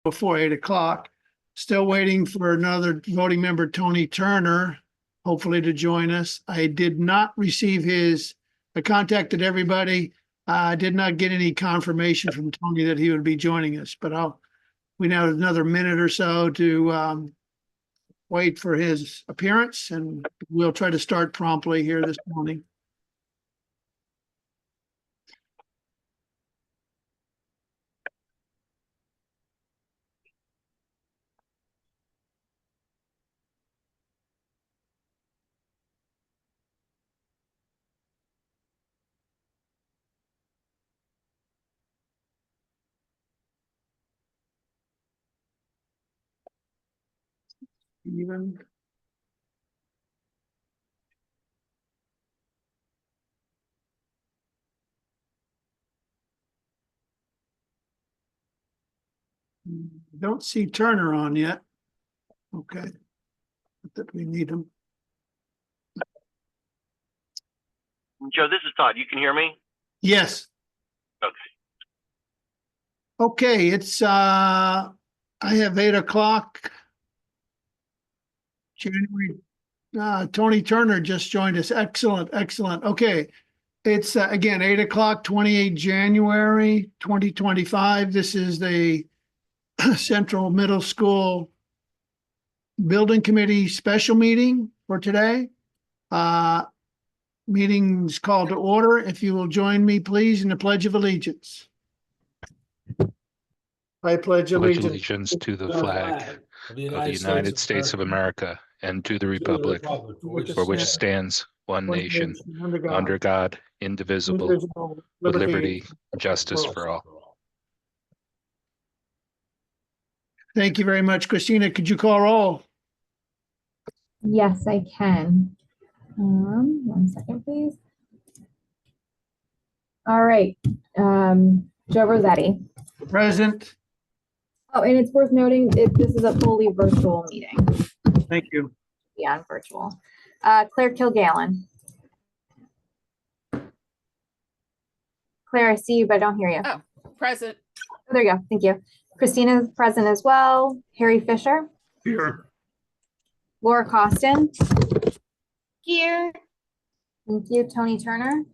before 8 o'clock. Still waiting for another voting member, Tony Turner, hopefully to join us. I did not receive I contacted everybody. I did not get any confirmation from Tony that he would be joining us, but we now have another minute or so to wait for his appearance, and we'll try to start promptly here this morning. Even don't see Turner on yet. Okay. Not that we need him. Joe, this is Todd. You can hear me? Yes. Okay. Okay, it's I have 8 o'clock. January. Tony Turner just joined us. Excellent, excellent. Okay. It's again 8 o'clock, 28 January 2025. This is the Central Middle School Building Committee special meeting for today. Meeting's called to order. If you will join me, please, in the Pledge of Allegiance. I pledge allegiance to the flag of the United States of America and to the republic for which stands one nation, under God, indivisible, with liberty and justice for all. Thank you very much. Christina, could you call roll? Yes, I can. 1 second, please. All right. Joe Rossetti. Present. Oh, and it's worth noting this is a fully virtual meeting. Thank you. Yeah, virtual. Claire Kilgallen. Claire, I see you, but I don't hear you. Oh, present. Oh, there you go. Thank you. Christina's present as well. Harry Fisher. Here. Laura Costin. Here. Thank you. Tony Turner.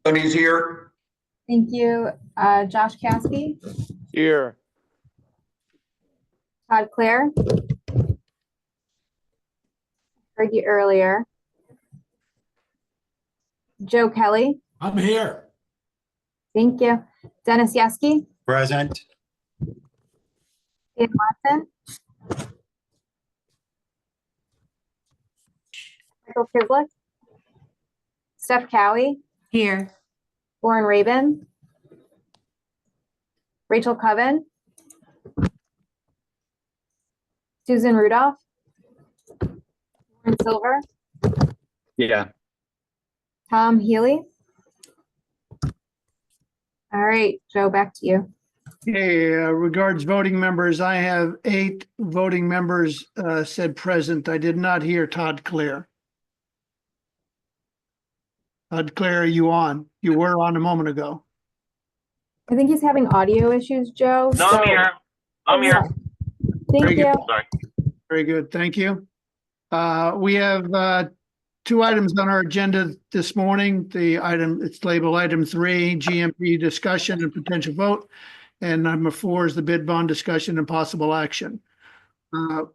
Tony's here. Thank you. Josh Caskey. Here. Todd Clare. Heard you earlier. Joe Kelly. I'm here. Thank you. Dennis Yeski. Present. Ian Watson. Michael Kislick. Steph Cowie. Here. Lauren Rabin. Rachel Coven. Susan Rudolph. Lauren Silver. Yeah. Tom Healy. All right, Joe, back to you. Okay, regards voting members, I have 8 voting members said present. I did not hear Todd Clare. Todd Clare, are you on? You were on a moment ago. I think he's having audio issues, Joe. No, I'm here. I'm here. Thank Very you. good. Sorry. Very good. Thank you. We have 2 items on our agenda this morning. It's labeled item 3, GMP discussion and potential vote. And number 4 is the bid bond discussion and possible action. Going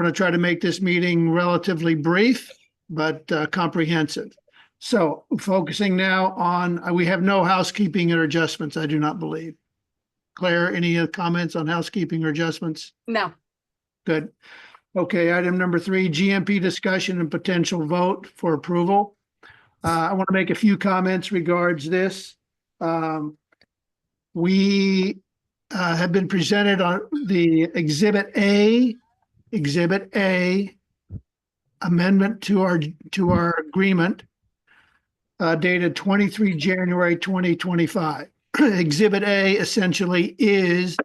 to try to make this meeting relatively brief, but comprehensive. So focusing now on, we have no housekeeping or adjustments, I do not believe. Claire, any comments on housekeeping or adjustments? No. Good. Okay, item number 3, GMP discussion and potential vote for approval. I want to make a few comments regards this. We have been presented on the Exhibit A amendment to our agreement dated 23 January 2025. Exhibit A essentially is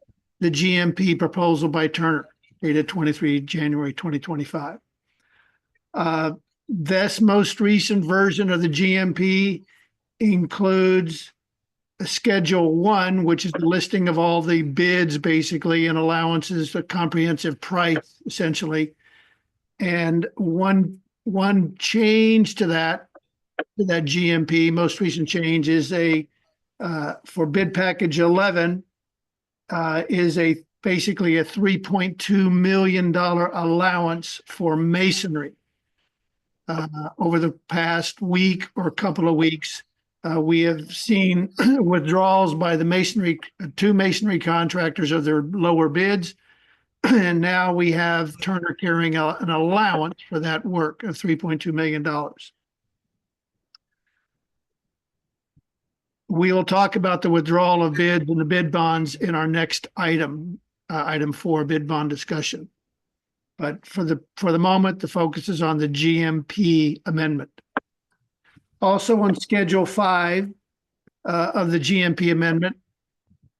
the GMP proposal by Turner, dated 23 January 2025. This most recent version of the GMP includes Schedule 1, which is the listing of all the bids basically and allowances, a comprehensive price essentially. And one change to that GMP, most recent change is for bid package 11, is basically a $3.2 million allowance for masonry. Over the past week or couple of weeks, we have seen withdrawals by the two masonry contractors of their lower bids. And now we have Turner carrying an allowance for that work of $3.2 million. We will talk about the withdrawal of bids and the bid bonds in our next item, item 4, bid bond discussion. But for the moment, the focus is on the GMP amendment. Also on Schedule 5 of the GMP amendment,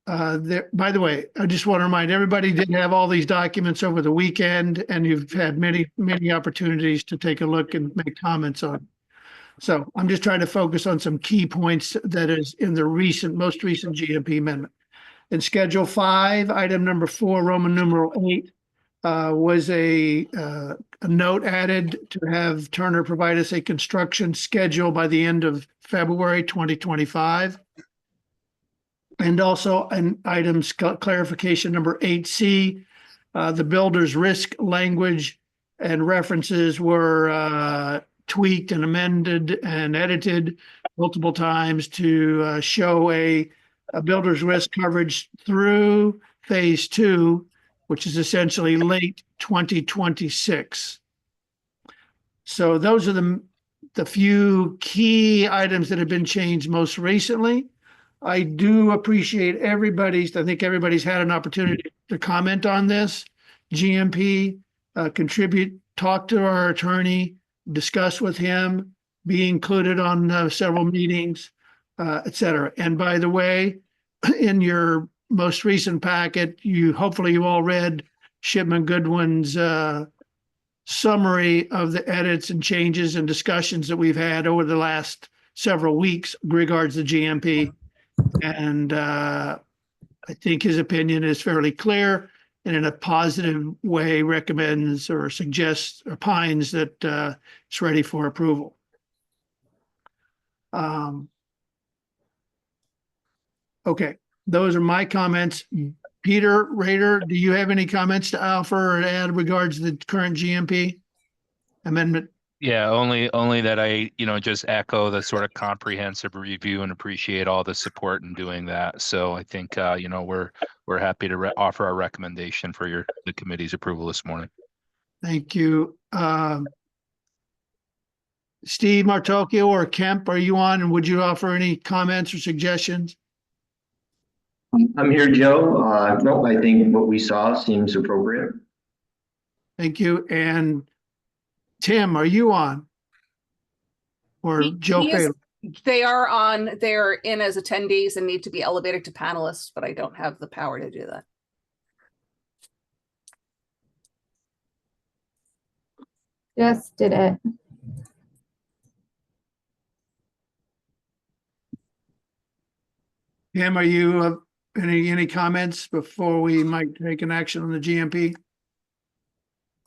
by the way, I just want to remind everybody, didn't have all these documents over the weekend, and you've had many opportunities to take a look and make comments on. So I'm just trying to focus on some key points that is in the most recent GMP amendment. In Schedule 5, item number 4, Roman numeral 8, was a note added to have Turner provide us a construction schedule by the end of February 2025. And also an items clarification number 8C, the builder's risk language and references were tweaked and amended and edited multiple times to show a builder's risk coverage through phase 2, which is essentially late 2026. So those are the few key items that have been changed most recently. I do appreciate I think everybody's had an opportunity to comment on this. GMP, contribute, talk to our attorney, discuss with him, be included on several meetings, et cetera. And by the way, in your most recent packet, hopefully you all read Shipman Goodwin's summary of the edits and changes and discussions that we've had over the last several weeks regards to GMP. And I think his opinion is fairly clear and in a positive way recommends or suggests, opines that it's ready for approval. Okay, those are my comments. Peter Rader, do you have any comments to offer or add regards to the current GMP amendment? Yeah, only that I, just echo the sort of comprehensive review and appreciate all the support in doing that. So I think, we're happy to offer our recommendation for the committee's approval this morning. Thank you. Steve Martocchio or Kemp, are you on? And would you offer any comments or suggestions? I'm here, Joe. No, I think what we saw seems appropriate. Thank you. And Tim, are you on? Or Joe Taylor? They are on. They're in as attendees and need to be elevated to panelists, but I don't have the power to do that. Just did it. Tim, are you any comments before we might take an action on the GMP?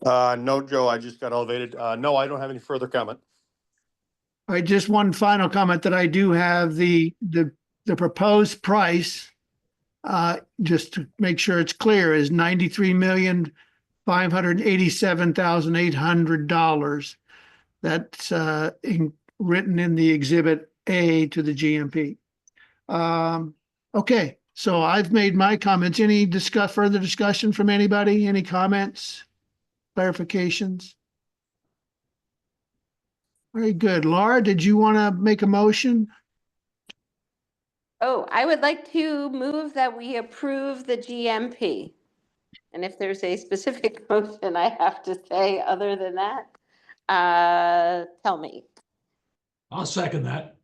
No, Joe, I just got elevated. No, I don't have any further comment. All right, just one final comment that I do have the proposed price, just to make sure it's clear, is $93,587,800. That's written in the Exhibit A to the GMP. Okay, so I've made my comments. Any further discussion from anybody? Any comments, clarifications? Very good. Laura, did you want to make a motion? Oh, I would like to move that we approve the GMP. And if there's a specific motion I have to say other than that, tell me. I'll second that.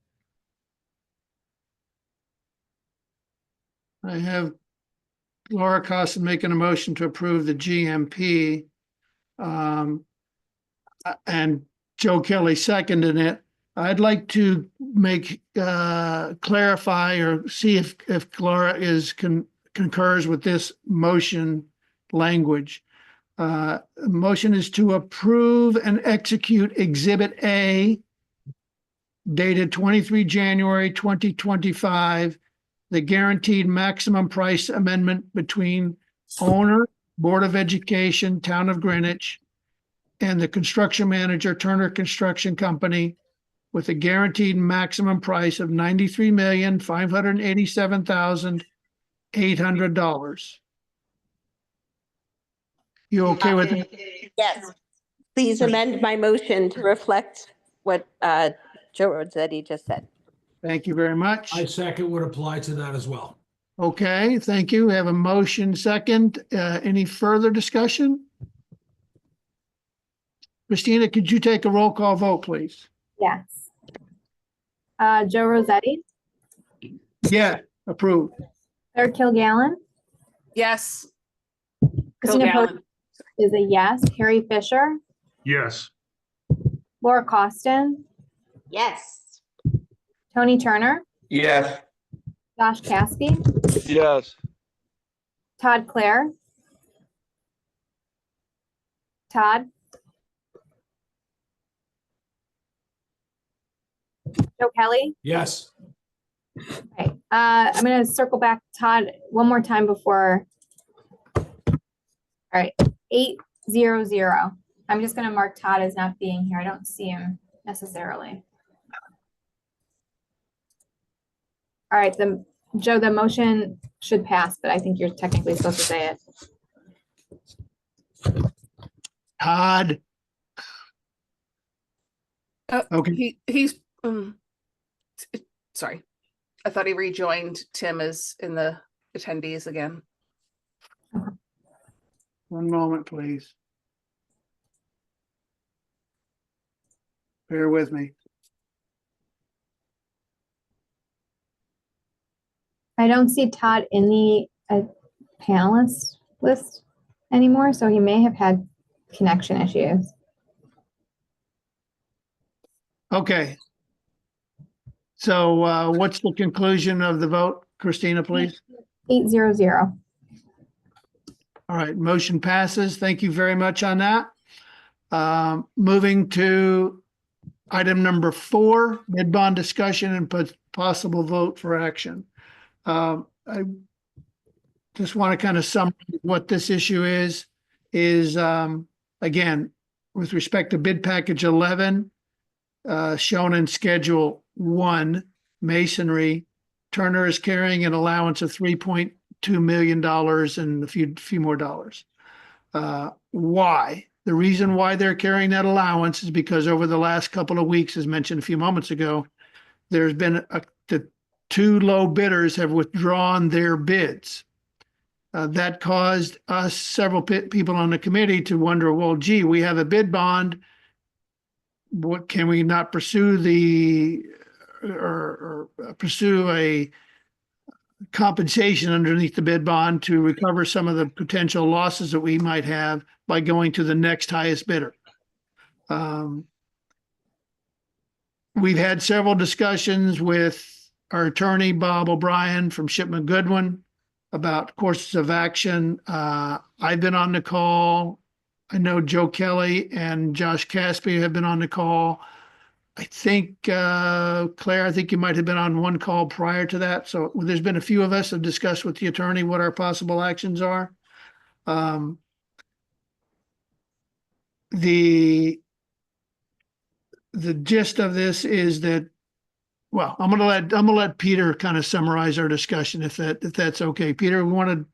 I have Laura Costin making a motion to approve the GMP. And Joe Kelly seconded it. I'd like to make, clarify or see if Clara concurs with this motion language. Motion is to approve and execute Exhibit A dated 23 January 2025, the guaranteed maximum price amendment between owner, Board of Education, Town of Greenwich, and the construction manager, Turner Construction Company, with a guaranteed maximum price of $93,587,800. You okay with that? Yes. Please amend my motion to reflect what Joe Rossetti just said. Thank you very much. I second would apply to that as well. Okay, thank you. We have a motion second. Any further discussion? Christina, could you take a roll call vote, please? Yes. Joe Rossetti, Yeah, approved. Claire Kilgallen, Yes. Christina Kilgallen. Post is a yes. Harry Fisher, Yes. Laura Costin, Yes. Tony Turner, Yes. Josh Caspi, Yes. Todd Clare. Todd. Joe Kelly. Yes. Okay, I'm gonna circle back, Todd, one more time before. All right, 800. I'm just gonna mark Todd as not being here. I don't see him necessarily. All right, Joe, the motion should pass, but I think you're technically supposed to say it. Todd. Okay. He's sorry. I thought he rejoined. Tim is in the attendees again. One moment, please. Bear with me. I don't see Todd in the panelists list anymore, so he may have had connection issues. Okay. So what's the conclusion of the vote, Christina, please? 800. All right, motion passes. Thank you very much on that. Moving to item number 4, bid bond discussion and possible vote for action. I just want to kind of sum what this issue is again, with respect to bid package 11, shown in schedule 1, masonry, Turner is carrying an allowance of $3.2 million and a few more dollars. Why? The reason why they're carrying that allowance is because over the last couple of weeks, as mentioned a few moments ago, there's been the 2 low bidders have withdrawn their bids. That caused us, several people on the committee, to wonder, well, gee, we have a bid bond. What can we not pursue or pursue a compensation underneath the bid bond to recover some of the potential losses that we might have by going to the next highest bidder? We've had several discussions with our attorney, Bob O'Brien from Shipman Goodwin, about courses of action. I've been on the call. I know Joe Kelly and Josh Caspi have been on the call. I think, Claire, I think you might have been on one call prior to that. So there's been a few of us have discussed with the attorney what our possible actions are. The gist of this is that, well, I'm gonna let Peter kind of summarize our discussion if that's okay. Peter, do you want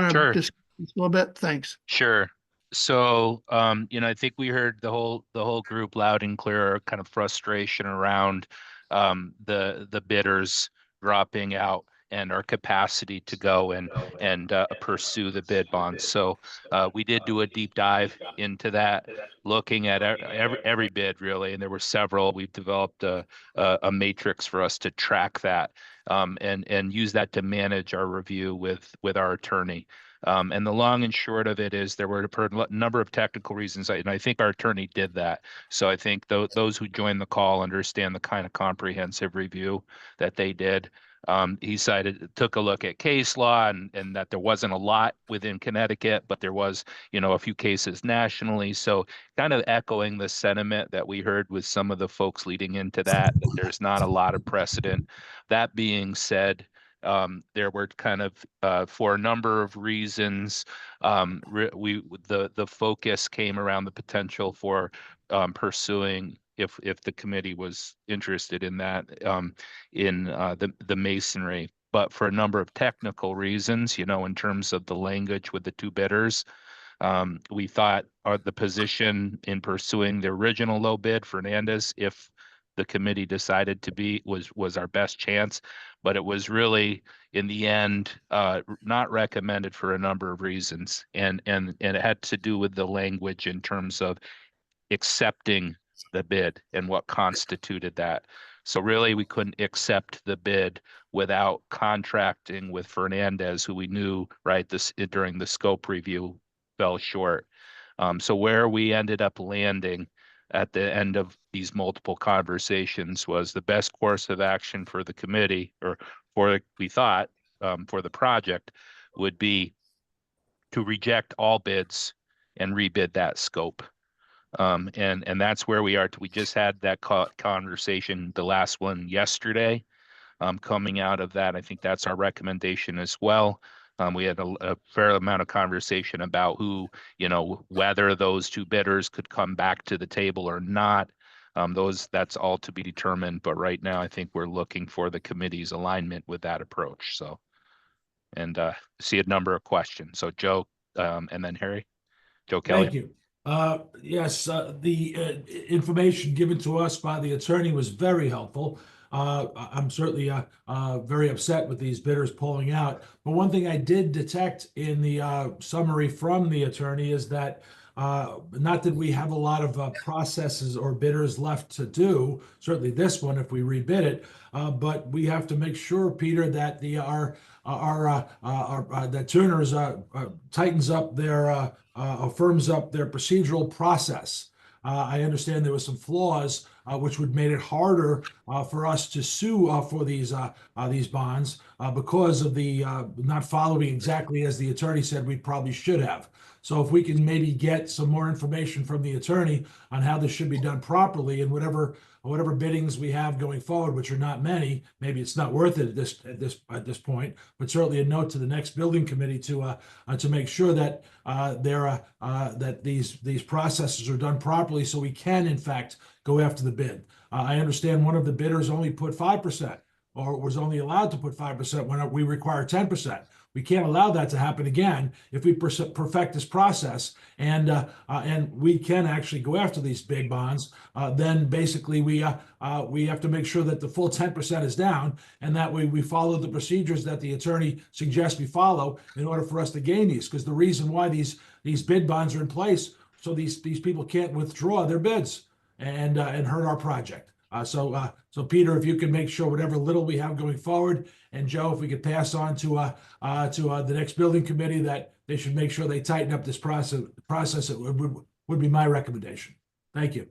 to Sure. discuss this a little bit? Thanks. Sure. So, I think we heard the whole group loud and clear, kind of frustration around the bidders dropping out and our capacity to go and pursue the bid bonds. So we did do a deep dive into that, looking at every bid really, and there were several. We've developed a matrix for us to track that and use that to manage our review with our attorney. And the long and short of it is there were a number of technical reasons, and I think our attorney did that. So I think those who joined the call understand the kind of comprehensive review that they did. He took a look at case law and that there wasn't a lot within Connecticut, but there was, a few cases nationally. So kind of echoing the sentiment that we heard with some of the folks leading into that there's not a lot of precedent. That being said, there were kind of for a number of reasons, the focus came around the potential for pursuing, if the committee was interested in that, in the masonry. But for a number of technical reasons, in terms of the language with the two bidders, we thought the position in pursuing the original low bid, Fernandez, if the committee decided to be, was our best chance. But it was really, in the end, not recommended for a number of reasons. And it had to do with the language in terms of accepting the bid and what constituted that. So really, we couldn't accept the bid without contracting with Fernandez, who we knew, right, during the scope review fell short. So where we ended up landing at the end of these multiple conversations was the best course of action for the committee, or we thought, for the project, would be to reject all bids and rebid that scope. And that's where we are. We just had that conversation, the last one yesterday. Coming out of that, I think that's our recommendation as well. We had a fair amount of conversation about whether those two bidders could come back to the table or not. That's all to be determined. But right now, I think we're looking for the committee's alignment with that approach. So, and see a number of questions. So Joe, and then Harry. Joe Kelly. Thank you. Yes, the information given to us by the attorney was very helpful. I'm certainly very upset with these bidders pulling out. But one thing I did detect in the summary from the attorney is that not that we have a lot of processes or bidders left to do, certainly this one if we rebid it, but we have to make sure, Peter, that that Turner's tightens up their firms up their procedural process. I understand there were some flaws which would made it harder for us to sue for these bonds because of the not following exactly as the attorney said we probably should have. So if we can maybe get some more information from the attorney on how this should be done properly, and whatever biddings we have going forward, which are not many, maybe it's not worth it at this point, but certainly a note to the next building committee to make sure that that these processes are done properly, so we can in fact go after the bid. I understand one of the bidders only put 5%, or was only allowed to put 5% when we require 10%. We can't allow that to happen again if we perfect this process, and we can actually go after these big bonds. Then basically we have to make sure that the full 10% is down, and that way we follow the procedures that the attorney suggests we follow in order for us to gain these. Because the reason why these bid bonds are in place, so these people can't withdraw their bids and hurt our project. So Peter, if you can make sure whatever little we have going forward, and Joe, if we could pass on to the next building committee that they should make sure they tighten up this process, it would be my recommendation. Thank you.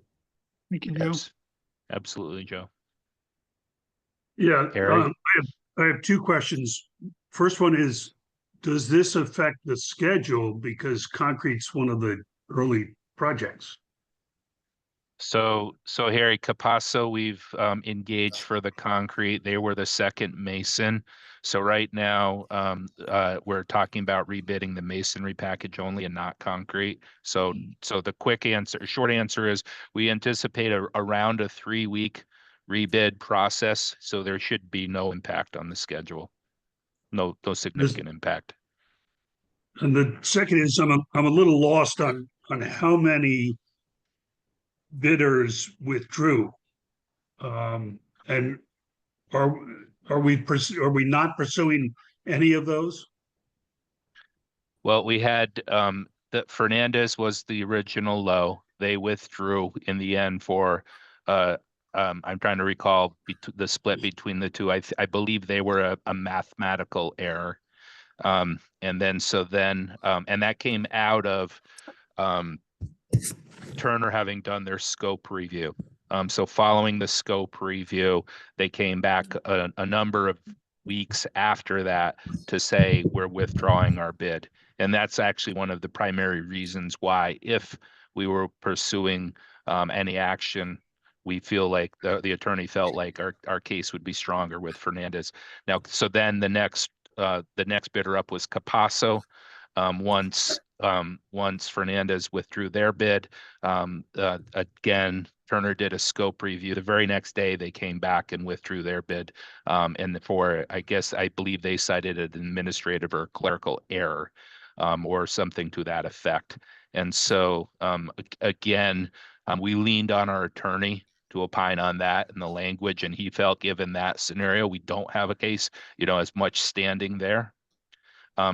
Thank you, Joe. Absolutely, Joe. Yeah, Harry? I have two questions. First one is, does this affect the schedule because concrete's one of the early projects? So Harry, Capasso, we've engaged for the concrete. They were the second mason. So right now, we're talking about rebidding the masonry package only and not concrete. So the short answer is we anticipate around a 3-week rebid process. So there should be no impact on the schedule. No significant impact. And the second is I'm a little lost on how many bidders withdrew, and are we not pursuing any of those? Well, we had the Fernandez was the original low. They withdrew in the end for I'm trying to recall the split between the two. I believe they were a mathematical error. And that came out of Turner having done their scope review. So following the scope review, they came back a number of weeks after that to say we're withdrawing our bid. And that's actually one of the primary reasons why, if we were pursuing any action, we feel like the attorney felt like our case would be stronger with Fernandez. Now, so then the next bidder up was Capasso. Once Fernandez withdrew their bid, again, Turner did a scope review. The very next day, they came back and withdrew their bid. And I believe they cited an administrative or clerical error, or something to that effect. And so, again, we leaned on our attorney to opine on that and the language, and he felt, given that scenario, we don't have a case, as much standing there.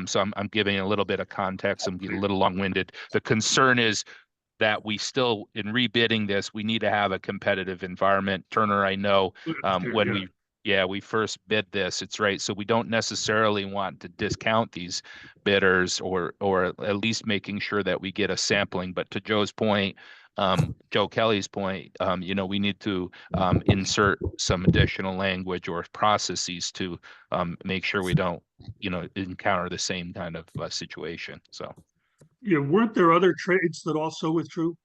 So I'm giving a little bit of context. I'm getting a little long-winded. The concern is that we still, in rebidding this, we need to have a competitive environment. Turner, I know, when we first bid this, it's right. So we don't necessarily want to discount these bidders, or at least making sure that we get a sampling. But to Joe's point, Joe Kelly's point, we need to insert some additional language or processes to make sure we don't, encounter the same kind of situation. So Yeah, weren't there other trades that also withdrew?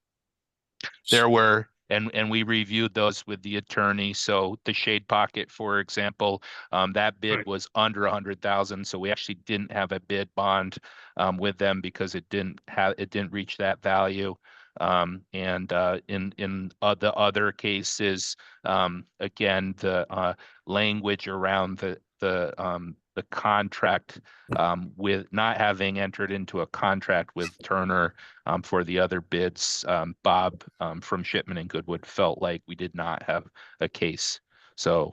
there were, and we reviewed those with the attorney. So the Shade Pocket, for example, that bid Right. was under 100,000. So we actually didn't have a bid bond with them because it didn't reach that value. And in the other cases, again, the language around the contract, with not having entered into a contract with Turner for the other bids, Bob from Shipman and Goodwood felt like we did not have a case. So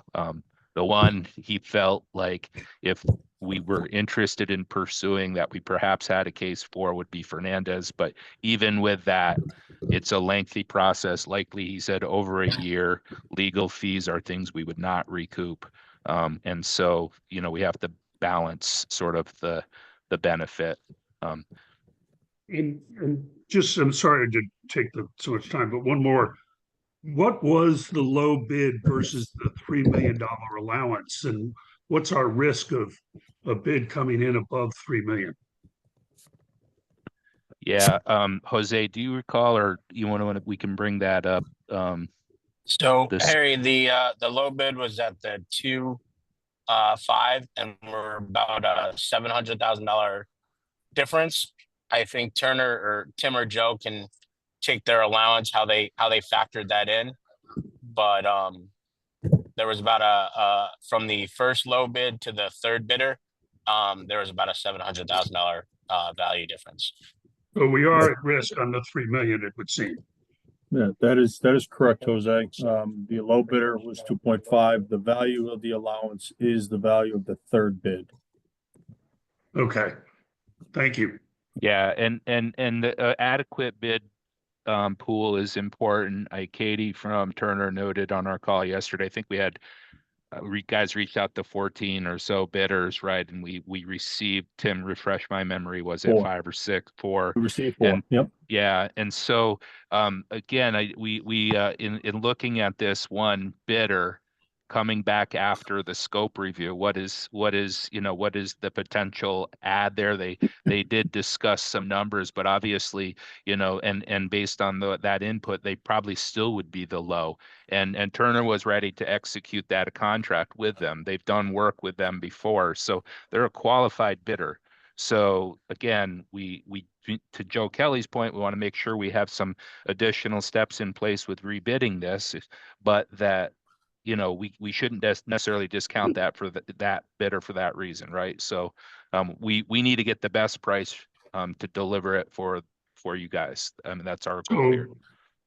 the one he felt like, if we were interested in pursuing, that we perhaps had a case for, would be Fernandez. But even with that, it's a lengthy process. Likely, he said, over a year. Legal fees are things we would not recoup. And so, we have to balance sort of the benefit. And just, I'm sorry to take so much time, but one more. What was the low bid versus the $3 million allowance? And what's our risk of a bid coming in above 3 million? Yeah. Jose, do you recall, or we can bring that up? So This, Harry, the low bid was at the 2.5, and we're about a $700,000 difference. I think Turner or Tim or Joe can take their allowance, how they factored that in. But there was about from the first low bid to the third bidder, there was about a $700,000 value difference. So we are at risk on the 3 million, it would seem. Yeah, that is correct, Jose. The low bidder was 2.5. The value of the allowance is the value of the third bid. Okay, thank you. yeah, and the adequate bid pool is important. Katie from Turner noted on our call yesterday, I think we had guys reached out to 14 or so bidders, right? And we received, Tim, refresh my memory, was it 4. 5 or 6? 4. We received 4. Yep. Yeah, and so again, in looking at this one bidder coming back after the scope review, what is the potential add there? They did discuss some numbers, but obviously, and based on that input, they probably still would be the low. And Turner was ready to execute that contract with them. They've done work with them before, so they're a qualified bidder. So again, we to Joe Kelly's point, we want to make sure we have some additional steps in place with rebidding this, but that we shouldn't necessarily discount that for that bidder for that reason, right? So we need to get the best price to deliver it for you guys. I mean, that's our goal here.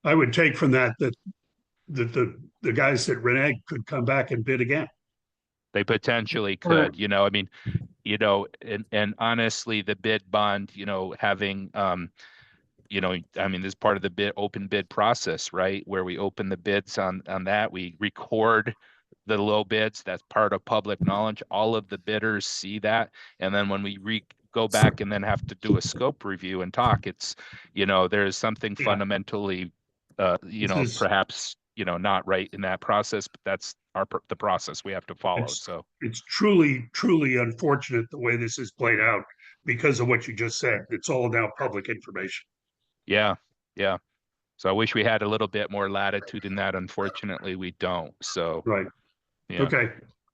I would take from that the guys that reneged could come back and bid again. They potentially could, I mean, and honestly, the bid bond, having, I mean, this is part of the open bid process, right? Where we open the bids on that, we record the low bids. That's part of public knowledge. All of the bidders see that. And then when we go back and then have to do a scope review and talk, it's, there's something fundamentally, perhaps, not right in that process, but that's the process we have to follow. So it's truly, truly unfortunate the way this is played out because of what you just said. It's all now public information. yeah. So I wish we had a little bit more latitude in that. Unfortunately, we don't. So, Right. yeah. Okay.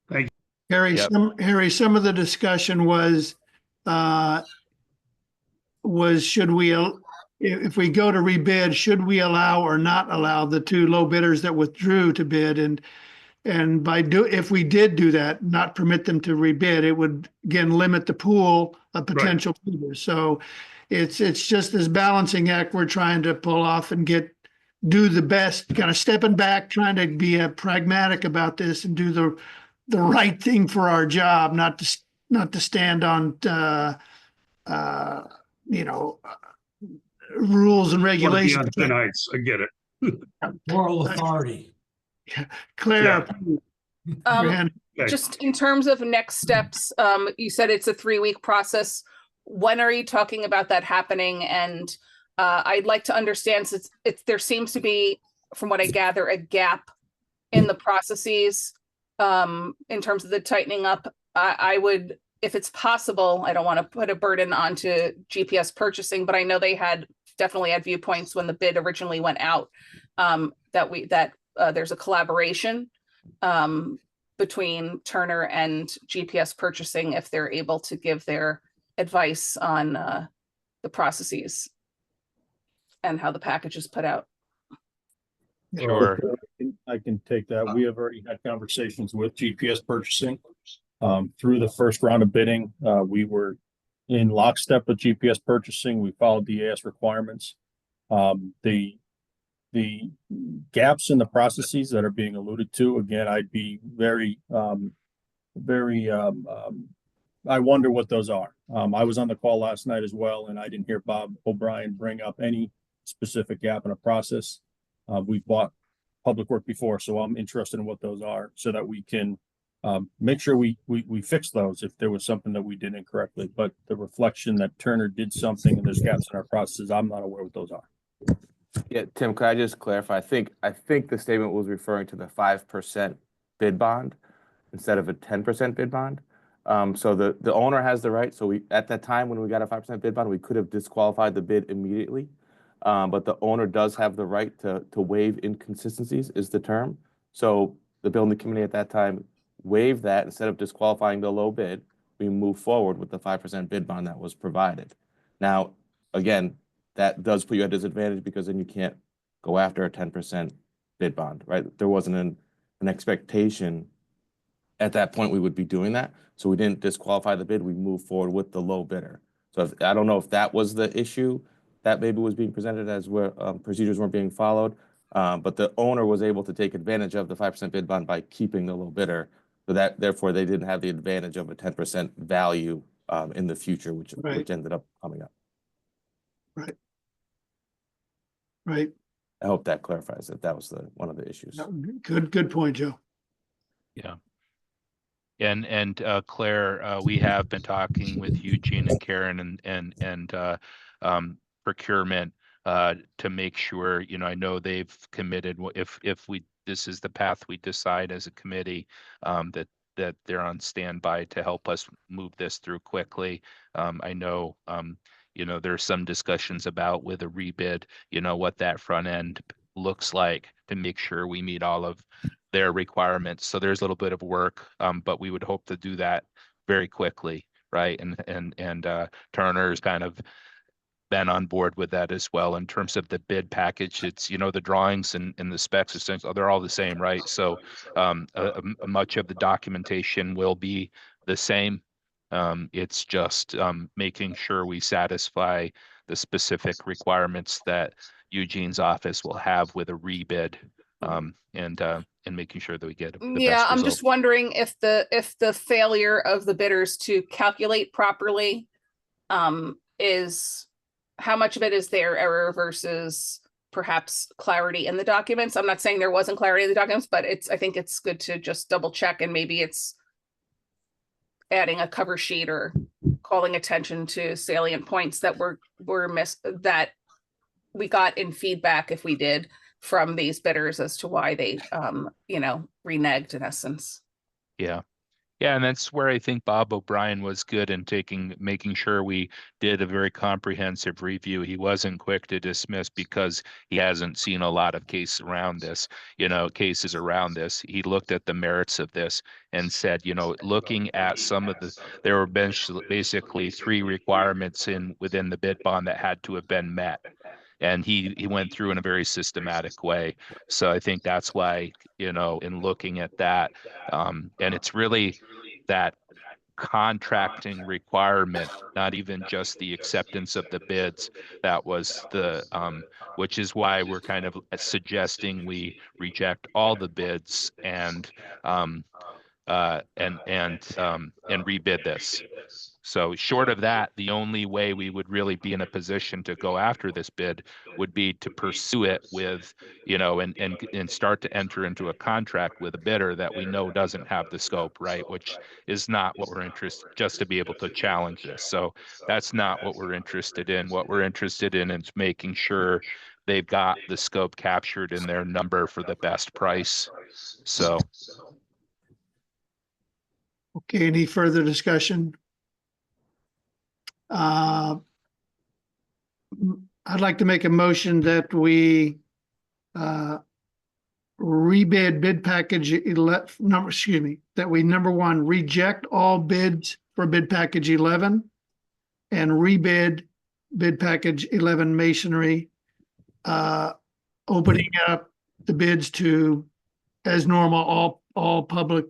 Thank you. Harry, Yep. Harry, some of the discussion was should we, if we go to rebid, should we allow or not allow the two low bidders that withdrew to bid? And if we did do that, not permit them to rebid, it would again limit the pool of potential bidders. So it's just this balancing act we're trying to pull off and do the best, kind of stepping back, trying to be pragmatic about this and do the right thing for our job, not to stand on rules and regulations. On thin ice. I get it. Moral authority. Claire, Just in terms of next steps, you said it's a 3-week process. When are you talking about that happening? And I'd like to understand, since there seems to be, from what I gather, a gap in the processes in terms of the tightening up. I would, if it's possible, I don't want to put a burden onto GPS purchasing, but I know they definitely had viewpoints when the bid originally went out, that there's a collaboration between Turner and GPS purchasing if they're able to give their advice on the processes and how the package is put out. Sure. I can take that. We have already had conversations with GPS purchasing. Through the first round of bidding, we were in lockstep with GPS purchasing. We followed the AS requirements. The gaps in the processes that are being alluded to, again, I'd be very, I wonder what those are. I was on the call last night as well, and I didn't hear Bob O'Brien bring up any specific gap in a process. We've bought public work before, so I'm interested in what those are so that we can make sure we fix those if there was something that we did incorrectly. But the reflection that Turner did something and there's gaps in our processes, I'm not aware what those are. Yeah, Tim, could I just clarify? I think the statement was referring to the 5% bid bond instead of a 10% bid bond. So the owner has the right. So at that time when we got a 5% bid bond, we could have disqualified the bid immediately. But the owner does have the right to waive inconsistencies is the term. So the building committee at that time waived that. Instead of disqualifying the low bid, we move forward with the 5% bid bond that was provided. Now, again, that does put you at a disadvantage because then you can't go after a 10% bid bond, right? There wasn't an expectation at that point we would be doing that. So we didn't disqualify the bid. We moved forward with the low bidder. So I don't know if that was the issue that maybe was being presented as where procedures weren't being followed. But the owner was able to take advantage of the 5% bid bond by keeping the low bidder. So that therefore they didn't have the advantage of a 10% value in the future, which ended up coming up. Right. I hope that clarifies that that was one of the issues. Good point, Joe. Yeah. And Claire, we have been talking with Eugene and Karen and procurement to make sure, I know they've committed, if this is the path we decide as a committee, that they're on standby to help us move this through quickly. I know, there's some discussions about with a rebid, what that front end looks like to make sure we meet all of their requirements. So there's a little bit of work, but we would hope to do that very quickly, right? And Turner's kind of been on board with that as well. In terms of the bid package, it's, the drawings and the specs, essentially, they're all the same, right? So much of the documentation will be the same. It's just making sure we satisfy the specific requirements that Eugene's office will have with a rebid, and making sure that we get the best I'm result. just wondering if the failure of the bidders to calculate properly is how much of it is their error versus perhaps clarity in the documents. I'm not saying there wasn't clarity in the documents, but I think it's good to just double check, and maybe it's adding a cover sheet or calling attention to salient points that were that we got in feedback, if we did, from these bidders as to why they reneged in essence. Yeah. Yeah, and that's where I think Bob O'Brien was good in making sure we did a very comprehensive review. He wasn't quick to dismiss because he hasn't seen a lot of cases around this. He looked at the merits of this and said, looking at some of there were basically 3 requirements within the bid bond that had to have been met. And he went through in a very systematic way. So I think that's why, in looking at that, and it's really that contracting requirement, not even just the acceptance of the bids. That was which is why we're kind of suggesting we reject all the bids and rebid this. So short of that, the only way we would really be in a position to go after this bid would be to pursue it with, and start to enter into a contract with a bidder that we know doesn't have the scope, right? Which is not what we're interested, just to be able to challenge this. So that's not what we're interested in. What we're interested in is making sure they've got the scope captured in their number for the best price. So. Okay, any further discussion? I'd like to make a motion that we rebid bid package that we, number 1, reject all bids for bid package 11 and rebid bid package 11 masonry, opening up the bids to, as normal, all public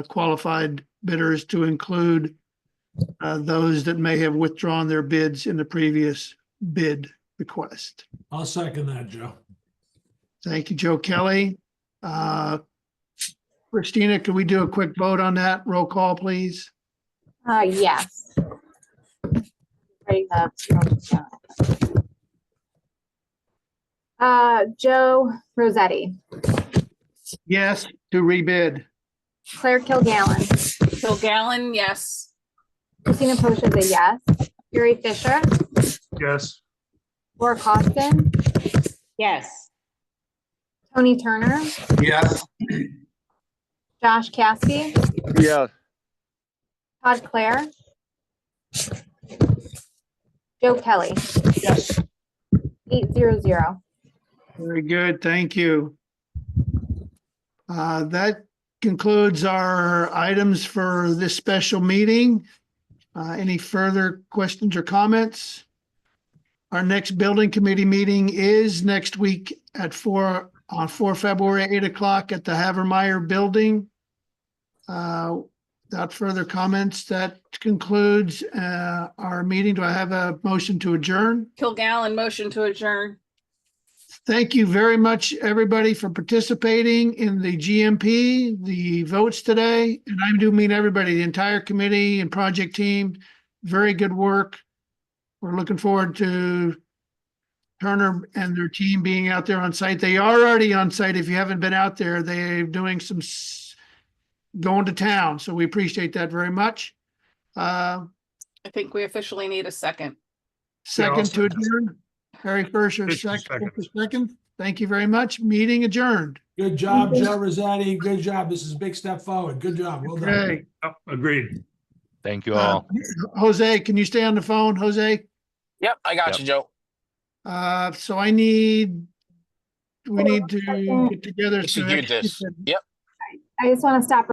qualified bidders, to include those that may have withdrawn their bids in the previous bid request. I'll second that, Joe. Thank you, Joe Kelly. Christina, can we do a quick vote on that? Roll call, please. Yes. Joe Rossetti, Yes, to rebid. Claire Kilgallen, Kilgallen, yes. Christina Posh is a yes. Gary Fisher, Yes. Laura Costin, Yes. Tony Turner, Yes. Josh Caskey, Yeah. Todd Clare, Joe Kelly. Yes. 800. Very good, thank you. That concludes our items for this special meeting. Any further questions or comments? Our next building committee meeting is next week at 4 February, 8 o'clock at the Havermeyer Building. Without further comments, that concludes our meeting. Do I have a motion to adjourn? Kilgallen, motion to adjourn. Thank you very much, everybody, for participating in the GMP, the votes today. And I do mean everybody, the entire committee and project team. Very good work. We're looking forward to Turner and their team being out there on site. They are already on site. If you haven't been out there, they're doing some going to town. So we appreciate that very much. I think we officially need a second. Second to adjourn. Harry Fisher, second. Thank you very much. Meeting adjourned. Good job, Joe Rossetti. Good job. This is a big step forward. Good job. Well done. Okay. Agreed. Thank you all. Jose, can you stay on the phone, Jose? Yep, I got you, Joe. So we need to get together. Execute this. Yep. I just want to stop